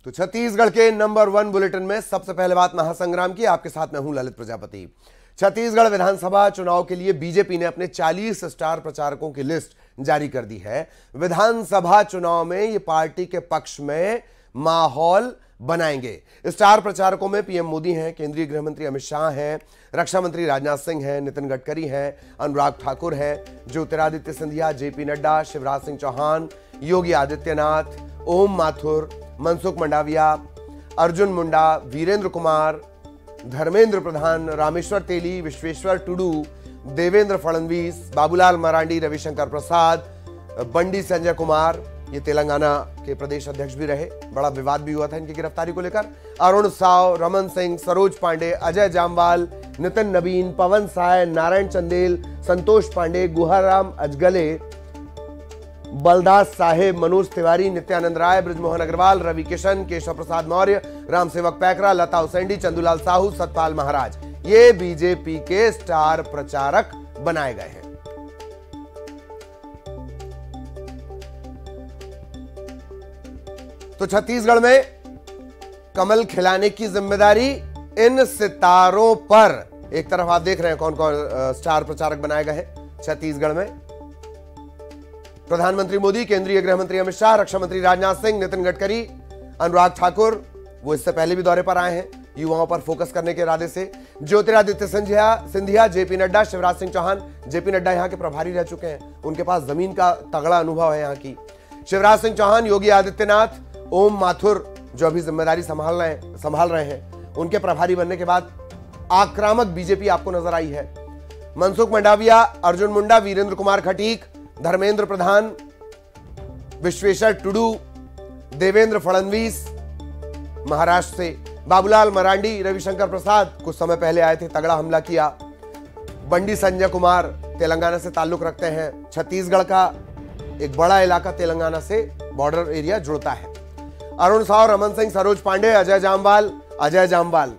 तो छत्तीसगढ़ के number 1 bulletin में सबसे पहले बात महासंग्राम की। आपके साथ मैं हूं ललित प्रजापति। छत्तीसगढ़ विधानसभा चुनाव के लिए बीजेपी ने अपने 40 स्टार प्रचारकों की लिस्ट जारी कर दी है। विधानसभा चुनाव में ये पार्टी के पक्ष में माहौल बनाएंगे। स्टार प्रचारकों में पीएम मोदी हैं, केंद्रीय गृह मंत्री अमित शाह हैं, रक्षा मंत्री राजनाथ सिंह हैं, नितिन गडकरी हैं, अनुराग ठाकुर हैं, ज्योतिरादित्य सिंधिया, जेपी नड्डा, शिवराज सिंह चौहान, योगी आदित्यनाथ, ओम माथुर, मनसुख मंडाविया, अर्जुन मुंडा, वीरेंद्र कुमार, धर्मेंद्र प्रधान, रामेश्वर तेली, विश्वेश्वर टुडू, देवेंद्र फडणवीस, बाबूलाल मरांडी, रविशंकर प्रसाद, बंडी संजय कुमार, ये तेलंगाना के प्रदेश अध्यक्ष भी रहे, बड़ा विवाद भी हुआ था इनकी गिरफ्तारी को लेकर, अरुण साव, रमन सिंह, सरोज पांडे, अजय जामवाल, नितिन नवीन, पवन साय, नारायण चंदेल, संतोष पांडे, गुहाराम अजगले, बलदास साहेब, मनोज तिवारी, नित्यानंद राय, ब्रजमोहन अग्रवाल, रवि किशन, केशव प्रसाद मौर्य, रामसेवक पैकरा, लता उसेंडी, चंदूलाल साहू, सतपाल महाराज, ये बीजेपी के स्टार प्रचारक बनाए गए हैं। तो छत्तीसगढ़ में कमल खिलाने की जिम्मेदारी इन सितारों पर। एक तरफ आप देख रहे हैं कौन कौन स्टार प्रचारक बनाए गए हैं छत्तीसगढ़ में। प्रधानमंत्री मोदी, केंद्रीय गृह मंत्री अमित शाह, रक्षा मंत्री राजनाथ सिंह, नितिन गडकरी, अनुराग ठाकुर, वो इससे पहले भी दौरे पर आए हैं युवाओं पर फोकस करने के इरादे से, ज्योतिरादित्य सिंधिया, जेपी नड्डा, शिवराज सिंह चौहान। जेपी नड्डा यहां के प्रभारी रह चुके हैं, उनके पास जमीन का तगड़ा अनुभव है यहां की। शिवराज सिंह चौहान, योगी आदित्यनाथ, ओम माथुर जो अभी जिम्मेदारी संभाल रहे हैं, उनके प्रभारी बनने के बाद आक्रामक बीजेपी आपको नजर आई है। मनसुख मंडाविया, अर्जुन मुंडा, वीरेंद्र कुमार खटीक, धर्मेंद्र प्रधान, विश्वेश्वर टुडू, देवेंद्र फडणवीस महाराष्ट्र से, बाबूलाल मरांडी, रविशंकर प्रसाद कुछ समय पहले आए थे, तगड़ा हमला किया। बंडी संजय कुमार तेलंगाना से ताल्लुक रखते हैं। छत्तीसगढ़ का एक बड़ा इलाका तेलंगाना से बॉर्डर एरिया जुड़ता है। अरुण साव, रमन सिंह, सरोज पांडे, अजय जामवाल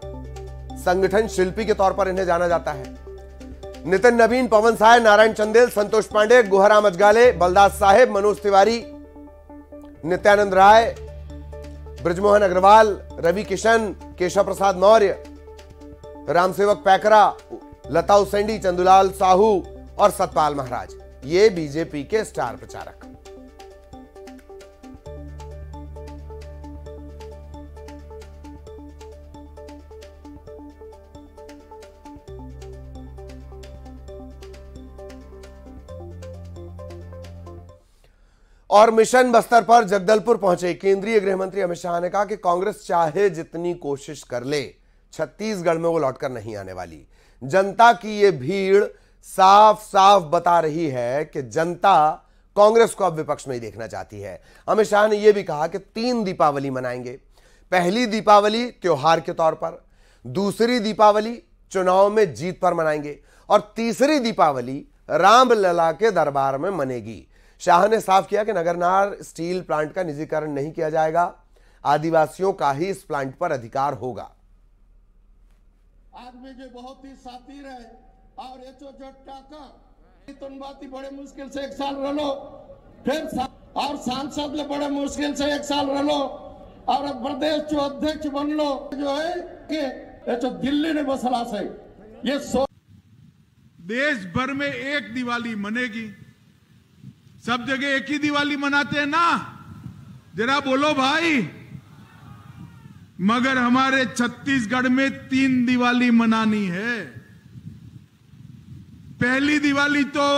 संगठन शिल्पी के तौर पर इन्हें जाना जाता है। नितिन नवीन, पवन साय, नारायण चंदेल, संतोष पांडे, गुहाराम अजगले, बलदास साहेब, मनोज तिवारी, नित्यानंद राय, ब्रजमोहन अग्रवाल, रवि किशन, केशव प्रसाद मौर्य, रामसेवक पैकरा, लता उसेंडी, चंदूलाल साहू और सतपाल महाराज, ये बीजेपी के स्टार प्रचारक। और मिशन बस्तर पर जगदलपुर पहुंचे केंद्रीय गृह मंत्री अमित शाह ने कहा कि कांग्रेस चाहे जितनी कोशिश कर ले, छत्तीसगढ़ में वो लौटकर नहीं आने वाली। जनता की ये भीड़ साफ साफ बता रही है कि जनता कांग्रेस को अब विपक्ष में ही देखना चाहती है। अमित शाह ने यह भी कहा कि 3 दीपावली मनाएंगे। पहली दीपावली त्योहार के तौर पर, दूसरी दीपावली चुनाव में जीत पर मनाएंगे और तीसरी दीपावली रामलला के दरबार में मनेगी। शाह ने साफ किया कि नगरनार स्टील प्लांट का निजीकरण नहीं किया जाएगा, आदिवासियों का ही इस प्लांट पर अधिकार होगा। आदमी जो बहुत ही सातिर है और ये जो टाका तुम बात बड़े मुश्किल से 1 साल रहो, फिर और सांसद ले बड़े मुश्किल से 1 साल रहो और प्रदेश जो अध्यक्ष बन लो, जो है कि ये जो दिल्ली ने बसला से ये देश भर में एक दिवाली मनेगी। सब जगह एक ही दिवाली मनाते हैं ना, जरा बोलो भाई। मगर हमारे छत्तीसगढ़ में 3 दिवाली मनानी है। पहली दिवाली तो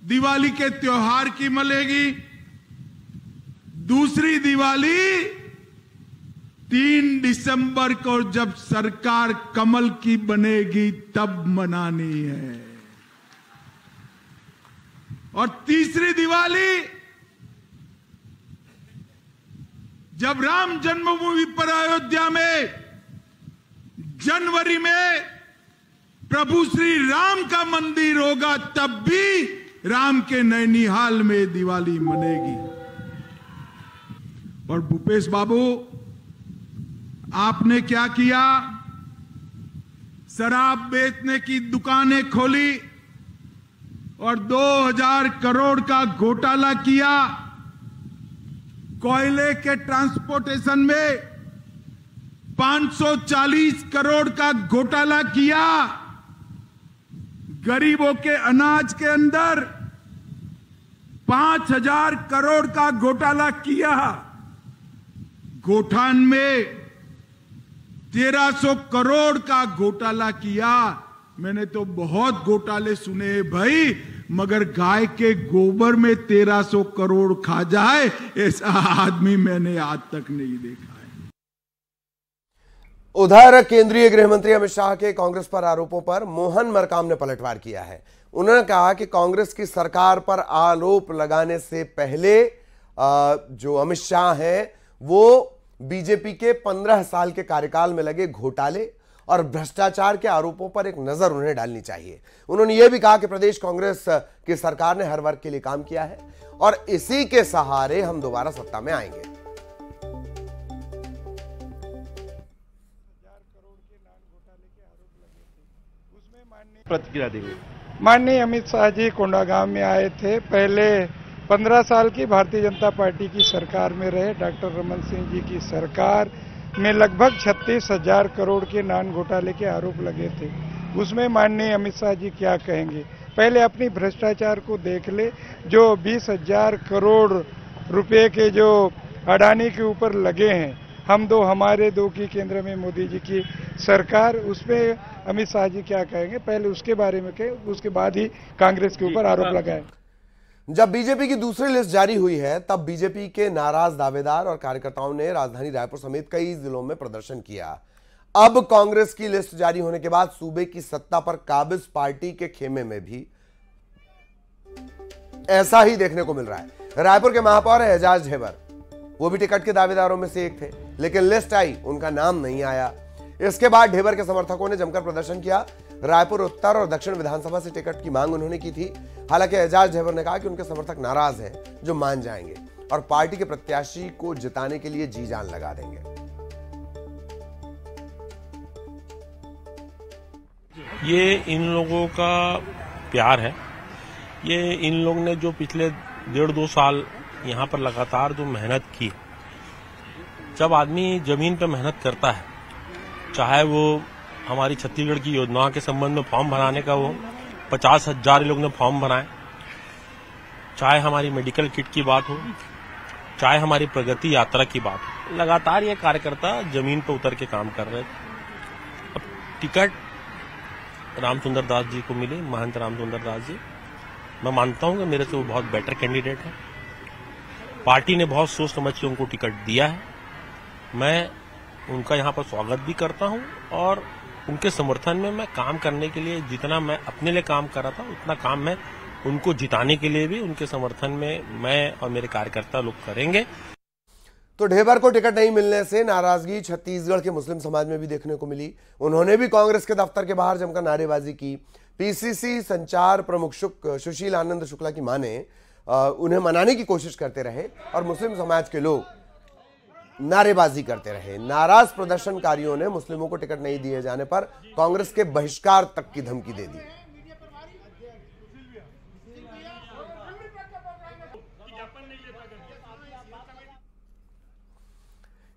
दिवाली के त्योहार की मनेगी, दूसरी दिवाली 3 दिसंबर को जब सरकार कमल की बनेगी तब मनानी है, और तीसरी दिवाली जब राम जन्मभूमि पर अयोध्या में जनवरी में प्रभु श्री राम का मंदिर होगा, तब भी राम के नैनीहाल में दिवाली मनेगी। और भूपेश बाबू, आपने क्या किया? शराब बेचने की दुकानें खोली और 2000 करोड़ का घोटाला किया। कोयले के ट्रांसपोर्टेशन में 540 करोड़ का घोटाला किया, गरीबों के अनाज के अंदर 5000 करोड़ का घोटाला किया, गोठान में 1300 करोड़ का घोटाला किया। मैंने तो बहुत घोटाले सुने हैं भाई, मगर गाय के गोबर में 1300 करोड़ खा जाए ऐसा आदमी मैंने आज तक नहीं देखा है। उधर केंद्रीय गृह मंत्री अमित शाह के कांग्रेस पर आरोपों पर मोहन मरकाम ने पलटवार किया है। उन्होंने कहा कि कांग्रेस की सरकार पर आरोप लगाने से पहले जो अमित शाह हैं वो बीजेपी के 15 साल के कार्यकाल में लगे घोटाले और भ्रष्टाचार के आरोपों पर एक नजर उन्हें डालनी चाहिए। उन्होंने यह भी कहा कि प्रदेश कांग्रेस की सरकार ने हर वर्ग के लिए काम किया है और इसी के सहारे हम दोबारा सत्ता में आएंगे। प्रतिक्रिया देंगे। माननीय अमित शाह जी कोंडागांव में आए थे। पहले 15 साल की भारतीय जनता पार्टी की सरकार में रहे। डॉक्टर रमन सिंह जी की सरकार में लगभग 36,000 करोड़ के नान घोटाले के आरोप लगे थे। उसमें माननीय अमित शाह जी क्या कहेंगे? पहले अपनी भ्रष्टाचार को देख ले। जो 20,000 करोड़ रुपए के जो अडानी के ऊपर लगे हैं, हम दो हमारे दो की केंद्र में मोदी जी की सरकार, उसमें अमित शाह जी क्या कहेंगे? पहले उसके बारे में कहें, उसके बाद ही कांग्रेस के ऊपर आरोप लगाएं। जब बीजेपी की दूसरी लिस्ट जारी हुई है तब बीजेपी के नाराज दावेदार और कार्यकर्ताओं ने राजधानी रायपुर समेत कई जिलों में प्रदर्शन किया। अब कांग्रेस की लिस्ट जारी होने के बाद सूबे की सत्ता पर काबिज पार्टी के खेमे में भी ऐसा ही देखने को मिल रहा है। रायपुर के महापौर है एजाज ढेबर, वो भी टिकट के दावेदारों में से एक थे, लेकिन लिस्ट आई, उनका नाम नहीं आया। इसके बाद ढेबर के समर्थकों ने जमकर प्रदर्शन किया। रायपुर उत्तर और दक्षिण विधानसभा से टिकट की मांग उन्होंने की थी। हालांकि एजाज ढेबर ने कहा कि उनके समर्थक नाराज हैं, जो मान जाएंगे और पार्टी के प्रत्याशी को जिताने के लिए जी जान लगा देंगे। ये इन लोगों का प्यार है। ये इन लोगों ने जो पिछले 1.5-2 साल यहाँ पर लगातार जो मेहनत की, जब आदमी जमीन पर मेहनत करता है, चाहे वो हमारी छत्तीसगढ़ की योजनाओं के संबंध में फॉर्म भराने का वो 50,000 लोग ने फॉर्म भराए, चाहे हमारी मेडिकल किट की बात हो, चाहे हमारी प्रगति यात्रा की बात हो, लगातार ये कार्यकर्ता जमीन पर उतर के काम कर रहे थे। अब टिकट रामसुंदर दास जी को मिली, महंत रामसुंदर दास जी, मैं मानता हूं कि मेरे से वो बहुत बेटर कैंडिडेट है। पार्टी ने बहुत सोच समझ के उनको टिकट दिया है। मैं उनका यहाँ पर स्वागत भी करता हूं और उनके समर्थन में मैं काम करने के लिए, जितना मैं अपने लिए काम कर रहा था उतना काम मैं उनको जिताने के लिए भी उनके समर्थन में मैं और मेरे कार्यकर्ता लोग करेंगे। तो ढेबर को टिकट नहीं मिलने से नाराजगी छत्तीसगढ़ के मुस्लिम समाज में भी देखने को मिली। उन्होंने भी कांग्रेस के दफ्तर के बाहर जमकर नारेबाजी की। पीसीसी संचार प्रमुख सुशील आनंद शुक्ला की मां ने उन्हें मनाने की कोशिश करते रहे और मुस्लिम समाज के लोग नारेबाजी करते रहे। नाराज प्रदर्शनकारियों ने मुस्लिमों को टिकट नहीं दिए जाने पर कांग्रेस के बहिष्कार तक की धमकी दे दी।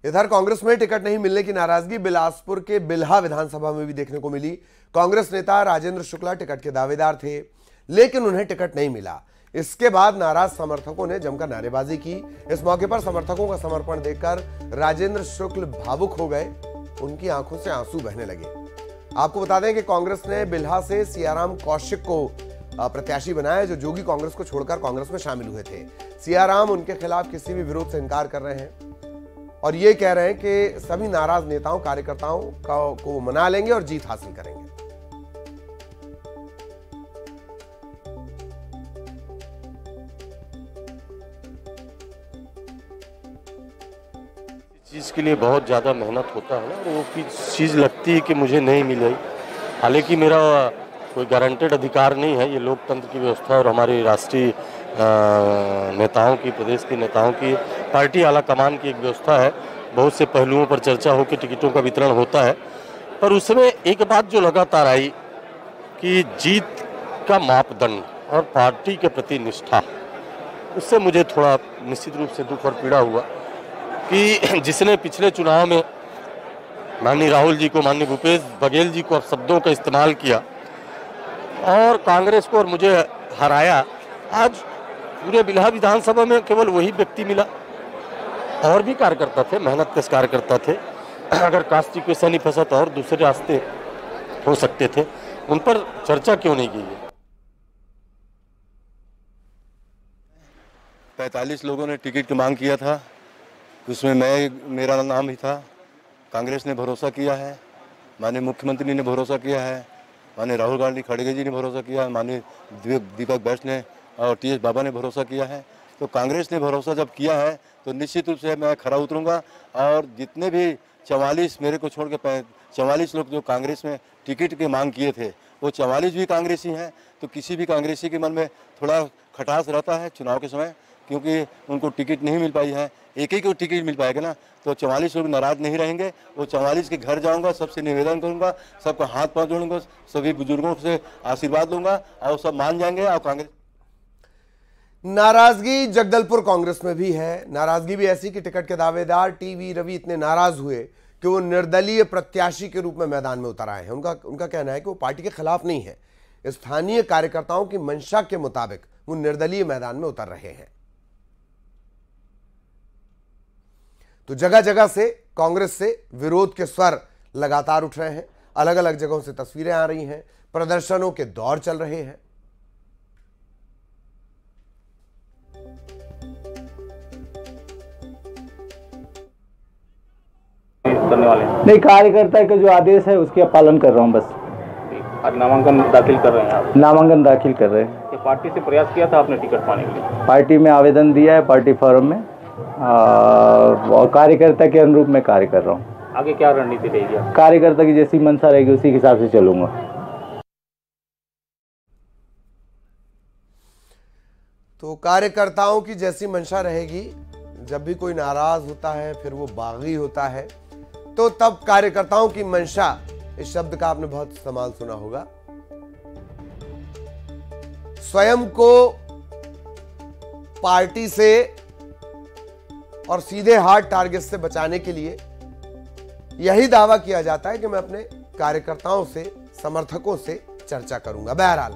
इधर कांग्रेस में टिकट नहीं मिलने की नाराजगी बिलासपुर के बिल्हा विधानसभा में भी देखने को मिली। कांग्रेस नेता राजेंद्र शुक्ला टिकट के दावेदार थे, लेकिन उन्हें टिकट नहीं मिला। इसके बाद नाराज समर्थकों ने जमकर नारेबाजी की। इस मौके पर समर्थकों का समर्पण देखकर राजेंद्र शुक्ल भावुक हो गए, उनकी आंखों से आंसू बहने लगे। आपको बता दें कि कांग्रेस ने बिल्हा से सियाराम कौशिक को प्रत्याशी बनाया, जो जोगी कांग्रेस को छोड़कर कांग्रेस में शामिल हुए थे। सियाराम उनके खिलाफ किसी भी विरोध से इनकार कर रहे हैं और ये कह रहे हैं कि सभी नाराज नेताओं कार्यकर्ताओं को मना लेंगे और जीत हासिल करेंगे। चीज़ के लिए बहुत ज़्यादा मेहनत होता है ना, और वो चीज़ लगती है कि मुझे नहीं मिली। हालांकि मेरा कोई गारंटेड अधिकार नहीं है। ये लोकतंत्र की व्यवस्था और हमारे राष्ट्रीय नेताओं की, प्रदेश के नेताओं की, पार्टी आला कमान की एक व्यवस्था है। बहुत से पहलुओं पर चर्चा होकर टिकटों का वितरण होता है। पर उसमें एक बात जो लगातार आई कि जीत का मापदंड और पार्टी के प्रति निष्ठा, उससे मुझे थोड़ा निश्चित रूप से दुख और पीड़ा हुआ। कि जिसने पिछले चुनाव में माननीय राहुल जी को, माननीय भूपेश बघेल जी को शब्दों का इस्तेमाल किया और कांग्रेस को और मुझे हराया, आज पूरे बिल्हा विधानसभा में केवल वही व्यक्ति मिला। और भी कार्यकर्ता थे, मेहनत कश कार्यकर्ता थे, अगर कास्ट इक्वेशन नहीं फंसा तो और दूसरे रास्ते हो सकते थे, उन पर चर्चा क्यों नहीं की है। 45 लोगों ने टिकट की मांग किया था, उसमें मेरा नाम ही था। कांग्रेस ने भरोसा किया है, माननीय मुख्यमंत्री ने भरोसा किया है, माननीय राहुल गांधी खड़गे जी ने भरोसा किया है, माननीय दीपक बैस ने और TS बाबा ने भरोसा किया है। तो कांग्रेस ने भरोसा जब किया है तो निश्चित रूप से मैं खरा उतरूंगा और जितने भी 44 मेरे को छोड़ के 44 लोग जो कांग्रेस में टिकट की मांग किए थे वो 44 भी कांग्रेसी हैं। तो किसी भी कांग्रेसी के मन में थोड़ा खटास रहता है चुनाव के समय, क्योंकि उनको टिकट नहीं मिल पाई है। एक ही को टिकट मिल पाएगा ना, तो 44 लोग नाराज नहीं रहेंगे। वो 44 के घर जाऊंगा, सबसे निवेदन करूंगा, सबका हाथ पांव जोड़ूंगा, सभी बुजुर्गों से आशीर्वाद लूंगा और सब मान जाएंगे। और कांग्रेस नाराजगी जगदलपुर कांग्रेस में भी है। नाराजगी भी ऐसी कि टिकट के दावेदार टीवी रवि इतने नाराज हुए कि वो निर्दलीय प्रत्याशी के रूप में मैदान में उतर आए हैं। उनका कहना है कि वो पार्टी के खिलाफ नहीं है, स्थानीय कार्यकर्ताओं की मंशा के मुताबिक वो निर्दलीय मैदान में उतर रहे हैं। तो जगह जगह से कांग्रेस से विरोध के स्वर लगातार उठ रहे हैं, अलग अलग जगहों से तस्वीरें आ रही हैं, प्रदर्शनों के दौर चल रहे हैं। करने वाले हैं नहीं, कार्यकर्ता का जो आदेश है उसके पालन कर रहा हूं बस। आज नामांकन दाखिल कर रहे हैं आप? नामांकन दाखिल कर रहे हैं। ये पार्टी से प्रयास किया था आपने टिकट पाने के लिए? पार्टी में आवेदन दिया है, पार्टी फॉर्म में, और कार्यकर्ता के अनुरूप में कार्य कर रहा हूँ। आगे क्या रणनीति रहेगी? कार्यकर्ता की जैसी मंशा रहेगी उसी के हिसाब से चलूंगा। तो कार्यकर्ताओं की जैसी मंशा रहेगी, जब भी कोई नाराज होता है फिर वो बागी होता है, तो तब कार्यकर्ताओं की मंशा, इस शब्द का आपने बहुत इस्तेमाल सुना होगा। स्वयं को पार्टी से और सीधे हार्ड टारगेट से बचाने के लिए यही दावा किया जाता है कि मैं अपने कार्यकर्ताओं से, समर्थकों से चर्चा करूंगा। बहरहाल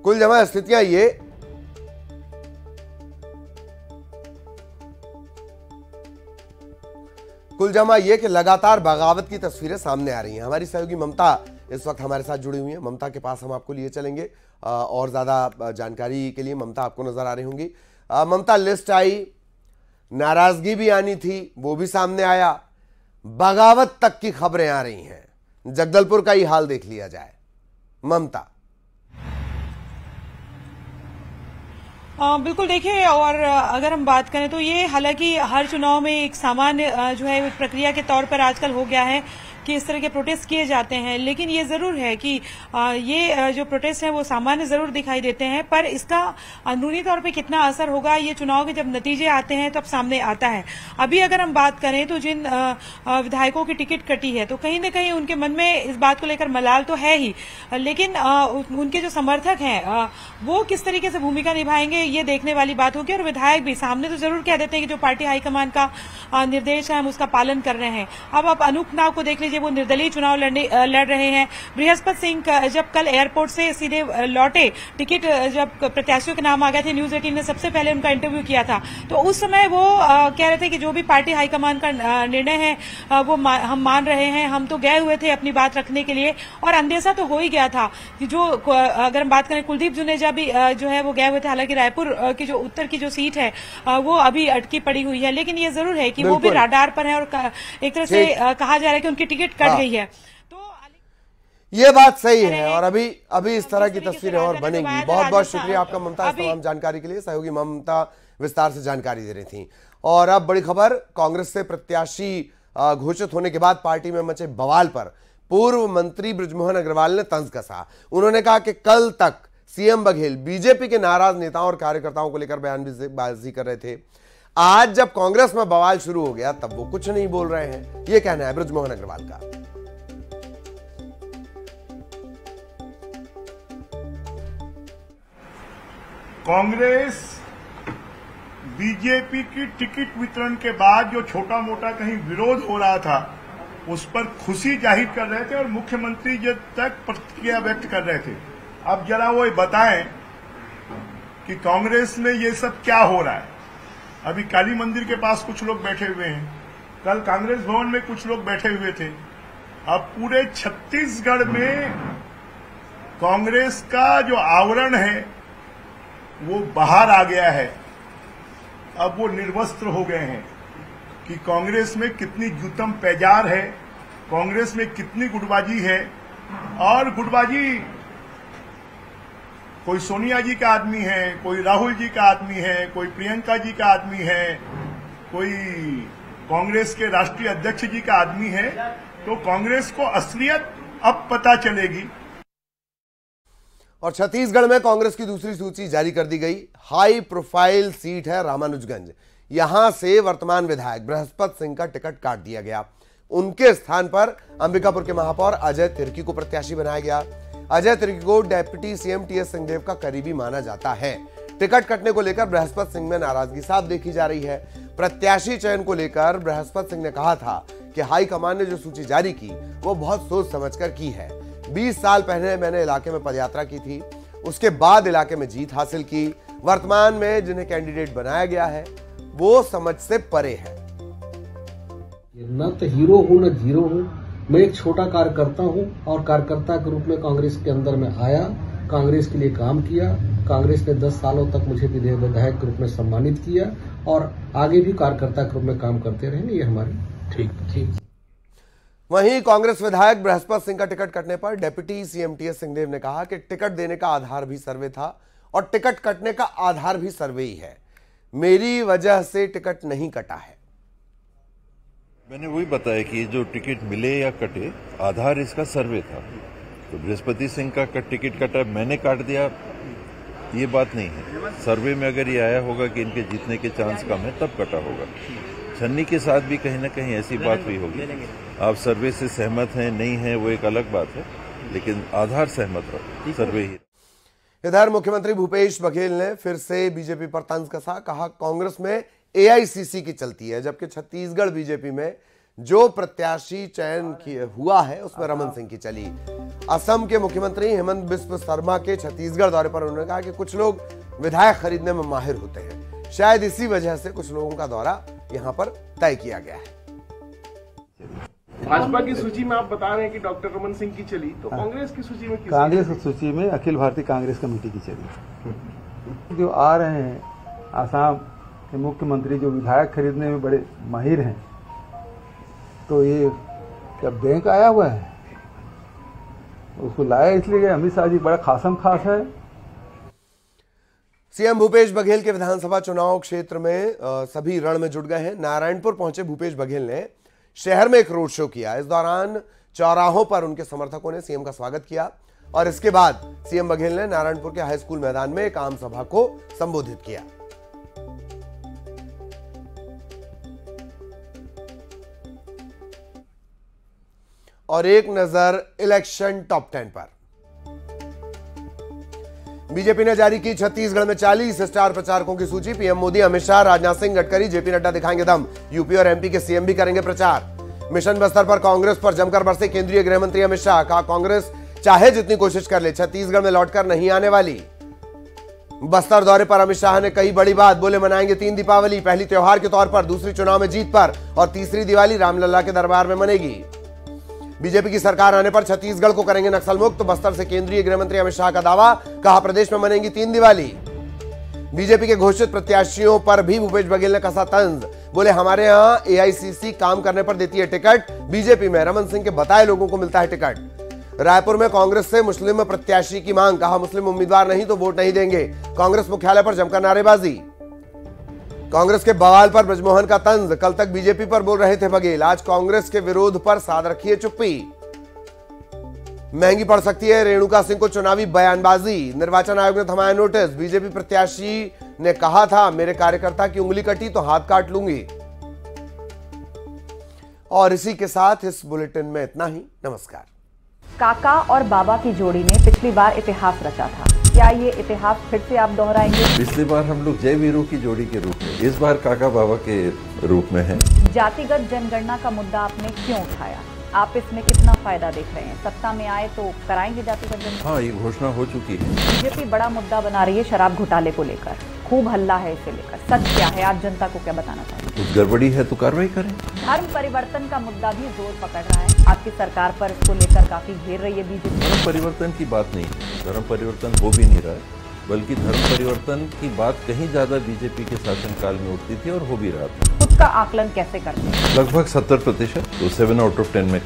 कुल जमा स्थितियां ये कि लगातार बगावत की तस्वीरें सामने आ रही हैं। हमारी सहयोगी ममता इस वक्त हमारे साथ जुड़ी हुई है। ममता के पास हम आपको लिए चलेंगे और ज्यादा जानकारी के लिए। ममता आपको नजर आ रही होंगी। ममता, लिस्ट आई, नाराजगी भी आनी थी, वो भी सामने आया, बगावत तक की खबरें आ रही हैं। जगदलपुर का ही हाल देख लिया जाए। ममता। बिल्कुल, देखिए, और अगर हम बात करें तो ये हालांकि हर चुनाव में एक सामान्य जो है प्रक्रिया के तौर पर आजकल हो गया है कि इस तरह के प्रोटेस्ट किए जाते हैं, लेकिन ये जरूर है कि ये जो प्रोटेस्ट है वो सामान्य जरूर दिखाई देते हैं, पर इसका अंदरूनी तौर पे कितना असर होगा ये चुनाव के जब नतीजे आते हैं तब सामने आता है। अभी अगर हम बात करें तो जिन विधायकों की टिकट कटी है तो कहीं न कहीं उनके मन में इस बात को लेकर मलाल तो है ही, लेकिन उनके जो समर्थक हैं वो किस तरीके से भूमिका निभाएंगे ये देखने वाली बात होगी। और विधायक भी सामने तो जरूर कह देते हैं कि जो पार्टी हाईकमान का निर्देश है हम उसका पालन कर रहे हैं। अब आप अनूपनाव को देख लीजिए, वो निर्दलीय चुनाव लड़ रहे हैं। बृहस्पति सिंह जब कल एयरपोर्ट से सीधे लौटे, टिकट जब प्रत्याशियों के नाम आ गए थे, न्यूज 18 ने सबसे पहले उनका इंटरव्यू किया था, तो उस समय वो कह रहे थे कि जो भी पार्टी हाईकमान का निर्णय है वो हम मान रहे हैं। हम तो गए हुए थे अपनी बात रखने के लिए और अंदेशा तो हो ही गया था कि जो, अगर हम बात करें, कुलदीप जुनेजा भी जो है वो गए हुए थे। हालांकि रायपुर की जो उत्तर की जो सीट है वो अभी अटकी पड़ी हुई है, लेकिन ये जरूर है कि वो भी राडार पर है और एक तरह से कहा जा रहा है कि उनकी टिकट कट गई है। तो ये बात सही है और अभी इस तरह की तस्वीरें और बनेंगी। बहुत बहुत शुक्रिया आपका ममता, इस तमाम जानकारी के लिए। सहयोगी ममता विस्तार से जानकारी दे रही थी। और अब बड़ी खबर, कांग्रेस से प्रत्याशी घोषित होने के बाद पार्टी में मचे बवाल पर पूर्व मंत्री बृजमोहन अग्रवाल ने तंज कसा। उन्होंने कहा कि कल तक सीएम बघेल बीजेपी के नाराज नेताओं और कार्यकर्ताओं को लेकर बयानबाजी कर रहे थे, आज जब कांग्रेस में बवाल शुरू हो गया तब वो कुछ नहीं बोल रहे हैं। ये कहना है बृजमोहन अग्रवाल का। कांग्रेस बीजेपी की टिकट वितरण के बाद जो छोटा मोटा कहीं विरोध हो रहा था उस पर खुशी जाहिर कर रहे थे और मुख्यमंत्री जी तक प्रतिक्रिया व्यक्त कर रहे थे। अब जरा वो बताएं कि कांग्रेस में ये सब क्या हो रहा है। अभी काली मंदिर के पास कुछ लोग बैठे हुए हैं, कल कांग्रेस भवन में कुछ लोग बैठे हुए थे। अब पूरे छत्तीसगढ़ में कांग्रेस का जो आवरण है वो बाहर आ गया है। अब वो निर्वस्त्र हो गए हैं कि कांग्रेस में कितनी जुतम पैजार है, कांग्रेस में कितनी गुटबाजी है। और गुटबाजी कोई सोनिया जी का आदमी है, कोई राहुल जी का आदमी है, कोई प्रियंका जी का आदमी है, कोई कांग्रेस के राष्ट्रीय अध्यक्ष जी का आदमी है। तो कांग्रेस को असलियत अब पता चलेगी। और छत्तीसगढ़ में कांग्रेस की दूसरी सूची जारी कर दी गई। हाई प्रोफाइल सीट है रामानुजगंज। यहां से वर्तमान विधायक बृहस्पति सिंह का टिकट काट दिया गया। उनके स्थान पर अंबिकापुर के महापौर अजय तिर्की को प्रत्याशी बनाया गया। अजय तिर्की को डेप्यूटी सीएम टीएस सिंहदेव का करीबी माना जाता है। टिकट कटने को लेकर बृहस्पति सिंह में नाराजगी साफ देखी जा रही है। प्रत्याशी चयन को लेकर बृहस्पति सिंह ने कहा था कि हाईकमान ने जो सूची जारी की वो बहुत सोच समझकर की है। 20 साल पहले मैंने इलाके में पदयात्रा की थी, उसके बाद इलाके में जीत हासिल की। वर्तमान में जिन्हें कैंडिडेट बनाया गया है वो समझ से परे है। न तो हीरो हूं न जीरो हूं, मैं एक छोटा कार्यकर्ता हूं और कार्यकर्ता के रूप में कांग्रेस के अंदर में आया, कांग्रेस के लिए काम किया। कांग्रेस ने 10 सालों तक मुझे विधायक के रूप में सम्मानित किया और आगे भी कार्यकर्ता के रूप में काम करते रहेंगे। ये हमारे ठीक। वहीं कांग्रेस विधायक बृहस्पति सिंह का टिकट कटने पर डेप्यूटी सीएम टीएस सिंहदेव ने कहा कि टिकट देने का आधार भी सर्वे था और टिकट कटने का आधार भी सर्वे ही है। मेरी वजह से टिकट नहीं कटा है। मैंने वही बताया कि जो टिकट मिले या कटे, आधार इसका सर्वे था। तो बृहस्पति सिंह का टिकट कटा, मैंने काट दिया, ये बात नहीं है। सर्वे में अगर ये आया होगा कि इनके जीतने के चांस कम है तब कटा होगा। छन्नी के साथ भी कहीं ना कहीं ऐसी बात हुई होगी। आप सर्वे से सहमत हैं नहीं हैं वो एक अलग बात है, लेकिन आधार सहमत रहो, सर्वे ही। इधर मुख्यमंत्री भूपेश बघेल ने फिर से बीजेपी पर तंज कसा। कहा कांग्रेस में एआईसीसी की चलती है, जबकि छत्तीसगढ़ बीजेपी में जो प्रत्याशी चयन हुआ है उसमें रमन सिंह की चली। असम के मुख्यमंत्री हेमंत बिस्व शर्मा के छत्तीसगढ़ दौरे पर उन्होंने कहा कि कुछ लोग विधायक खरीदने में माहिर होते हैं। शायद इसी वजह से कुछ लोगों का दौरा यहां पर तय किया गया है। भाजपा की सूची में आप बता रहे हैं कि डॉक्टर रमन सिंह की चली, तो कांग्रेस की सूची में कांग्रेस की सूची में अखिल भारतीय कांग्रेस कमेटी की चली। जो आ रहे हैं आसाम के मुख्यमंत्री जो विधायक खरीदने में बड़े माहिर हैं, तो ये क्या बैंक आया हुआ है? उसको लाया इसलिए अमित शाह जी बड़ा खासम खास है। सीएम भूपेश बघेल के विधानसभा चुनाव क्षेत्र में सभी रण में जुट गए हैं। नारायणपुर पहुंचे भूपेश बघेल ने शहर में एक रोड शो किया। इस दौरान चौराहों पर उनके समर्थकों ने सीएम का स्वागत किया और इसके बाद सीएम बघेल ने नारायणपुर के हाई स्कूल मैदान में एक आम सभा को संबोधित किया। और एक नजर इलेक्शन टॉप 10 पर। बीजेपी ने जारी की छत्तीसगढ़ में 40 स्टार प्रचारकों की सूची। पीएम मोदी, अमित शाह, राजनाथ सिंह, गडकरी, जेपी नड्डा दिखाएंगे दम। यूपी और एमपी के सीएम भी करेंगे प्रचार। मिशन बस्तर पर कांग्रेस पर जमकर बरसे केंद्रीय गृह मंत्री अमित शाह। कहा कांग्रेस चाहे जितनी कोशिश कर ले छत्तीसगढ़ में लौटकर नहीं आने वाली। बस्तर दौरे पर अमित शाह ने कही बड़ी बात, बोले मनाएंगे 3 दीपावली, पहली त्योहार के तौर पर, दूसरी चुनाव में जीत पर और तीसरी दिवाली रामलला के दरबार में मनेगी। बीजेपी की सरकार आने पर छत्तीसगढ़ को करेंगे नक्सल मुक्त। बस्तर से केंद्रीय गृह मंत्री अमित शाह का दावा। कहा प्रदेश में मनेंगी 3 दिवाली। बीजेपी के घोषित प्रत्याशियों पर भी भूपेश बघेल ने कसा तंज। बोले हमारे यहां एआईसीसी काम करने पर देती है टिकट, बीजेपी में रमन सिंह के बताए लोगों को मिलता है टिकट। रायपुर में कांग्रेस से मुस्लिम प्रत्याशी की मांग। कहा मुस्लिम उम्मीदवार नहीं तो वोट नहीं देंगे। कांग्रेस मुख्यालय पर जमकर नारेबाजी। कांग्रेस के बवाल पर ब्रजमोहन का तंज। कल तक बीजेपी पर बोल रहे थे बघेल, आज कांग्रेस के विरोध पर साध रखिए चुप्पी। महंगी पड़ सकती है रेणुका सिंह को चुनावी बयानबाजी। निर्वाचन आयोग ने थमाया नोटिस। बीजेपी प्रत्याशी ने कहा था मेरे कार्यकर्ता की उंगली कटी तो हाथ काट लूंगी। और इसी के साथ इस बुलेटिन में इतना ही। नमस्कार। काका और बाबा की जोड़ी ने पिछली बार इतिहास रचा था, क्या ये इतिहास फिर से आप दोहराएंगे? पिछली बार हम लोग जय वीरों की जोड़ी के रूप में, इस बार काका बाबा के रूप में है। जातिगत जनगणना का मुद्दा आपने क्यों उठाया? आप इसमें कितना फायदा देख रहे हैं? सत्ता में आए तो कराएंगे जातिगत जनगणना? हाँ, ये घोषणा हो चुकी है। बीजेपी बड़ा मुद्दा बना रही है शराब घोटाले को लेकर, खूब हल्ला है इसे लेकर, सच क्या है? आप जनता को क्या बताना चाहिए? कुछ गड़बड़ी है तो कार्रवाई करें। धर्म परिवर्तन का मुद्दा भी जोर पकड़ रहा है, आपकी सरकार पर इसको लेकर काफी घेर रही है बीजेपी। धर्म परिवर्तन की बात नहीं है, धर्म परिवर्तन हो भी नहीं रहा है, बल्कि धर्म परिवर्तन की बात कहीं ज्यादा बीजेपी के शासनकाल में उठती थी और हो भी रहा था। खुद का आकलन कैसे करते हैं? लगभग 70%, तो 7 आउट ऑफ 10 में।